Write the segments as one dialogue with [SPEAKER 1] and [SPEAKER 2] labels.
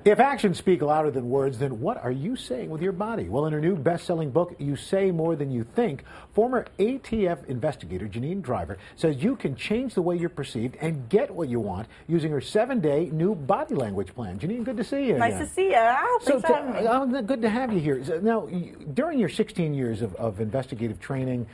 [SPEAKER 1] If actions speak louder than words, then what are you saying with your body? Well, in her new best-selling book, You Say More Than You Think, former ATF investigator Janine says you can change the way you're perceived and get what you want using her 7-day new body language plan. Janine, good to see you.
[SPEAKER 2] Nice to see you. Thanks for having me.
[SPEAKER 1] Good to have you here. Now, during your 16 years of investigative training,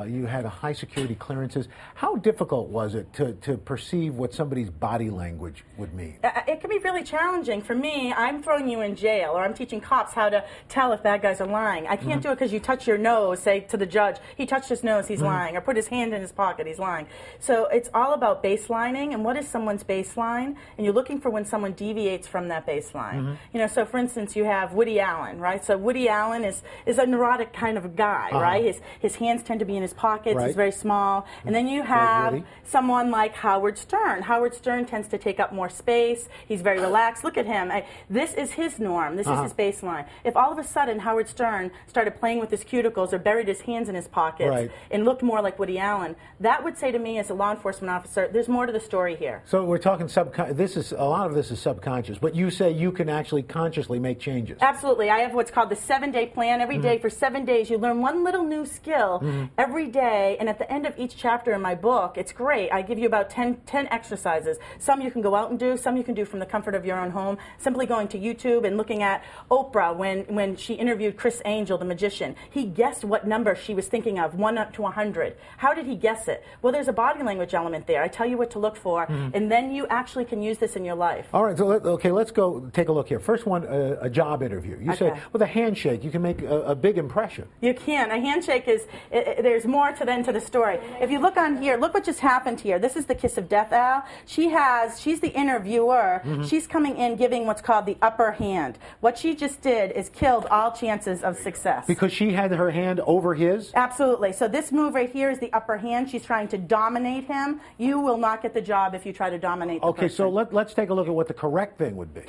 [SPEAKER 1] you had high security clearances. How difficult was it to perceive what somebody's body language would mean?
[SPEAKER 2] It can be really challenging. For me, I'm throwing you in jail, or I'm teaching cops how to tell if bad guys are lying. I can't do it because you touch your nose, say to the judge, he touched his nose, he's lying, or put his hand in his pocket, he's lying. So it's all about baselining, and what is someone's baseline? And you're looking for when someone deviates from that baseline. You know, so for instance, you have Woody Allen, right? So Woody Allen is a neurotic kind of a guy, right? His hands tend to be in his pockets, he's very small. And then you have someone like Howard Stern. Howard Stern tends to take up more space, he's very relaxed. Look at him. This is his norm. This is his baseline. If all of a sudden Howard Stern started playing with his cuticles or buried his hands in his pockets and looked more like Woody Allen, that would say to me as a law enforcement officer, there's more to the story here.
[SPEAKER 1] So we're talking a lot of this is subconscious, but you say you can actually consciously make changes.
[SPEAKER 2] Absolutely. I have what's called the 7-day plan. Every day for 7 days you learn one little new skill every day, and at the end of each chapter in my book, it's great. I give you about 10 exercises. Some you can go out and do, some you can do from the comfort of your own home. Simply going to YouTube and looking at Oprah when she interviewed Chris Angel, the magician. He guessed what number she was thinking of, 1 up to 100. How did he guess it? Well, there's a body language element there. I tell you what to look for, and then you actually can use this in your life.
[SPEAKER 1] All right, so let's go take a look here. First one, a job interview. You say with a handshake, you can make a big impression.
[SPEAKER 2] You can. A handshake is, there's more to the story. If you look on here, look what just happened here. This is the kiss of death, Al. She's the interviewer. She's coming in giving what's called the upper hand. What she just did is killed all chances of success.
[SPEAKER 1] Because she had her hand over his?
[SPEAKER 2] Absolutely. So this move right here is the upper hand. She's trying to dominate him. You will not get the job if you try to dominate the person.
[SPEAKER 1] So let's take a look at what the correct thing would be.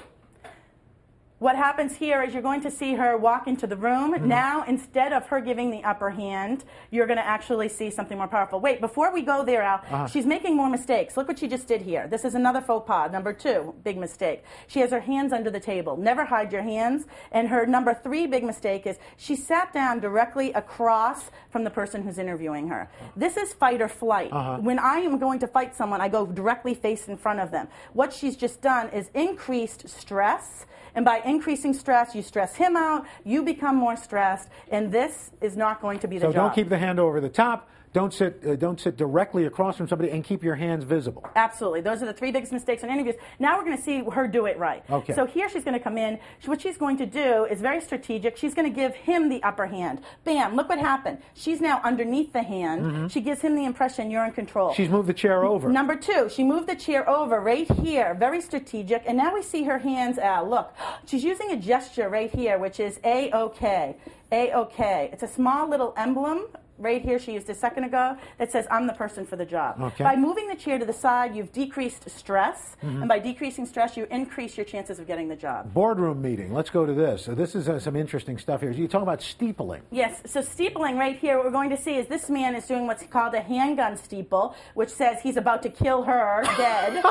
[SPEAKER 2] What happens here is you're going to see her walk into the room. Now, instead of her giving the upper hand, you're going to actually see something more powerful. Wait, before we go there, Al, she's making more mistakes. Look what she just did here. This is another faux pas. Number 2, big mistake. She has her hands under the table. Never hide your hands. And her number 3 big mistake is she sat down directly across from the person who's interviewing her. This is fight or flight. When I am going to fight someone, I go directly face in front of them. What she's just done is increased stress. And by increasing stress, you stress him out, you become more stressed, and this is not going to be the job.
[SPEAKER 1] So don't keep the hand over the top. Don't sit directly across from somebody, and keep your hands visible.
[SPEAKER 2] Absolutely. Those are the 3 biggest mistakes in interviews. Now we're going to see her do it right.
[SPEAKER 1] Okay.
[SPEAKER 2] So here she's going to come in. What she's going to do is very strategic. She's going to give him the upper hand. Bam, look what happened. She's now underneath the hand. She gives him the impression you're in control.
[SPEAKER 1] She's moved the chair over.
[SPEAKER 2] Number 2, she moved the chair over right here. Very strategic. And now we see her hands out. Look, she's using a gesture right here, which is A-OK. A-OK. It's a small little emblem. Right here, she used a second ago, that says, I'm the person for the job.
[SPEAKER 1] Okay.
[SPEAKER 2] By moving the chair to the side, you've decreased stress, and by decreasing stress, you increase your chances of getting the job.
[SPEAKER 1] Boardroom meeting. Let's go to this. So this is some interesting stuff here. You talk about steepling.
[SPEAKER 2] Yes, so steepling right here, what we're going to see is this man is doing what's called a handgun steeple, which says he's about to kill her dead.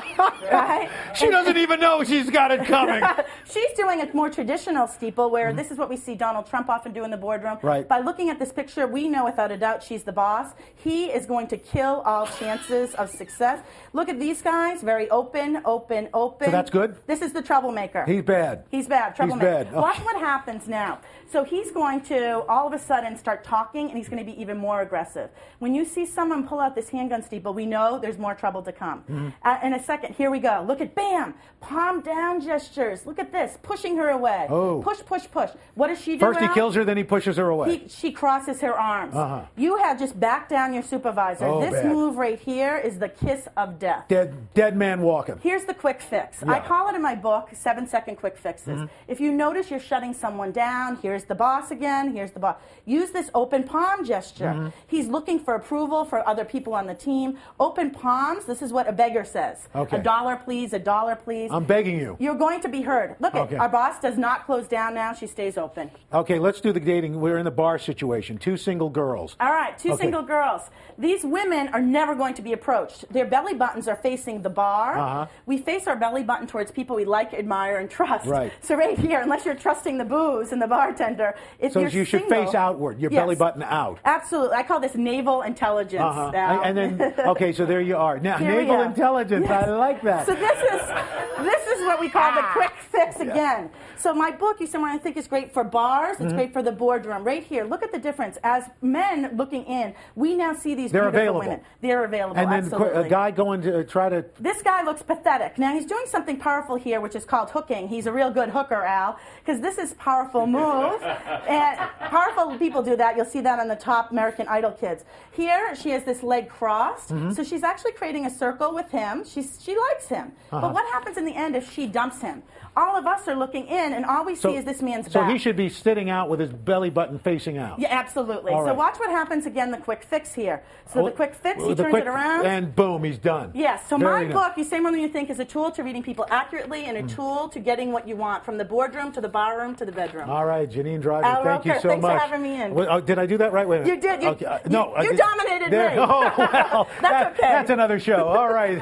[SPEAKER 2] Right?
[SPEAKER 1] She doesn't even know she's got it coming.
[SPEAKER 2] She's doing a more traditional steeple, where this is what we see Donald Trump often do in the boardroom.
[SPEAKER 1] Right.
[SPEAKER 2] By looking at this picture, we know without a doubt she's the boss. He is going to kill all chances of success. Look at these guys, very open, open, open.
[SPEAKER 1] So that's good?
[SPEAKER 2] This is the troublemaker.
[SPEAKER 1] He's bad.
[SPEAKER 2] He's bad, troublemaker.
[SPEAKER 1] He's bad.
[SPEAKER 2] Watch what happens now. So he's going to all of a sudden start talking, and he's going to be even more aggressive. When you see someone pull out this handgun steeple, we know there's more trouble to come. In a second, here we go. Look at, bam, palm down gestures. Look at this, pushing her away.
[SPEAKER 1] Oh.
[SPEAKER 2] Push, push, push. What does she do,
[SPEAKER 1] First he
[SPEAKER 2] Al?
[SPEAKER 1] kills her, then he pushes her away.
[SPEAKER 2] She crosses her arms. You have just backed down your supervisor. This move right here is the kiss of death.
[SPEAKER 1] Dead man walking.
[SPEAKER 2] Here's the quick fix. I call it in my book 7-second quick fixes. If you notice you're shutting someone down, here's the boss again, here's the boss. Use this open palm gesture. He's looking for approval for other people on the team. Open palms, this is what a beggar says.
[SPEAKER 1] Okay.
[SPEAKER 2] $1 please, $1 please.
[SPEAKER 1] I'm begging you.
[SPEAKER 2] You're going to be heard. Look, our boss does not close down now, she stays open.
[SPEAKER 1] Okay, let's do the dating. We're in the bar situation. 2 single girls. girls.
[SPEAKER 2] All right, two
[SPEAKER 1] Okay.
[SPEAKER 2] single girls. These women are never going to be approached. Their belly buttons are facing the bar. We face our belly button towards people we like, admire, and trust.
[SPEAKER 1] Right.
[SPEAKER 2] So right here, unless you're trusting the booze and the bartender, if
[SPEAKER 1] So
[SPEAKER 2] you're
[SPEAKER 1] you should
[SPEAKER 2] single,
[SPEAKER 1] face outward, your belly button out.
[SPEAKER 2] Absolutely. I call this naval intelligence. Now.
[SPEAKER 1] And then, okay, so there you are. Now,
[SPEAKER 2] Here we
[SPEAKER 1] naval
[SPEAKER 2] are.
[SPEAKER 1] intelligence,
[SPEAKER 2] Yes.
[SPEAKER 1] I like that.
[SPEAKER 2] So this is what we call the quick fix again. So my book, you said, I think is great for bars. It's great for the boardroom. Right here, look at the difference. As men looking in, we now see these
[SPEAKER 1] They're
[SPEAKER 2] beautiful
[SPEAKER 1] available.
[SPEAKER 2] women. They're available.
[SPEAKER 1] And then
[SPEAKER 2] absolutely.
[SPEAKER 1] a guy going to try to...
[SPEAKER 2] This guy looks pathetic. Now, he's doing something powerful here, which is called hooking. He's a real good hooker, Al, because this is powerful move. And powerful people do that. You'll see that on the top American Idol kids. Here, she has this leg crossed, so she's actually creating a circle with him. She likes him. But what happens in the end if she dumps him? All of us are looking in, and all we see is this man's back.
[SPEAKER 1] So he should be sitting out with his belly button facing out.
[SPEAKER 2] Yeah, absolutely.
[SPEAKER 1] All
[SPEAKER 2] So
[SPEAKER 1] right.
[SPEAKER 2] watch what happens again, the quick fix here. So the quick fix, he turns it around.
[SPEAKER 1] And boom, he's done.
[SPEAKER 2] Yes, so
[SPEAKER 1] Very
[SPEAKER 2] my
[SPEAKER 1] nice.
[SPEAKER 2] book, You Say More Than You Think, is a tool to reading people accurately and a tool to getting what you want, from the boardroom to the barroom to the bedroom.
[SPEAKER 1] All right, Janine Driver,
[SPEAKER 2] Al
[SPEAKER 1] thank you
[SPEAKER 2] Roker,
[SPEAKER 1] so
[SPEAKER 2] thanks
[SPEAKER 1] much.
[SPEAKER 2] for having me in.
[SPEAKER 1] Well, did I do that right? Wait a minute.
[SPEAKER 2] You did.
[SPEAKER 1] Okay. No,
[SPEAKER 2] you dominated me.
[SPEAKER 1] Oh, well,
[SPEAKER 2] That's okay.
[SPEAKER 1] That's another show. All right.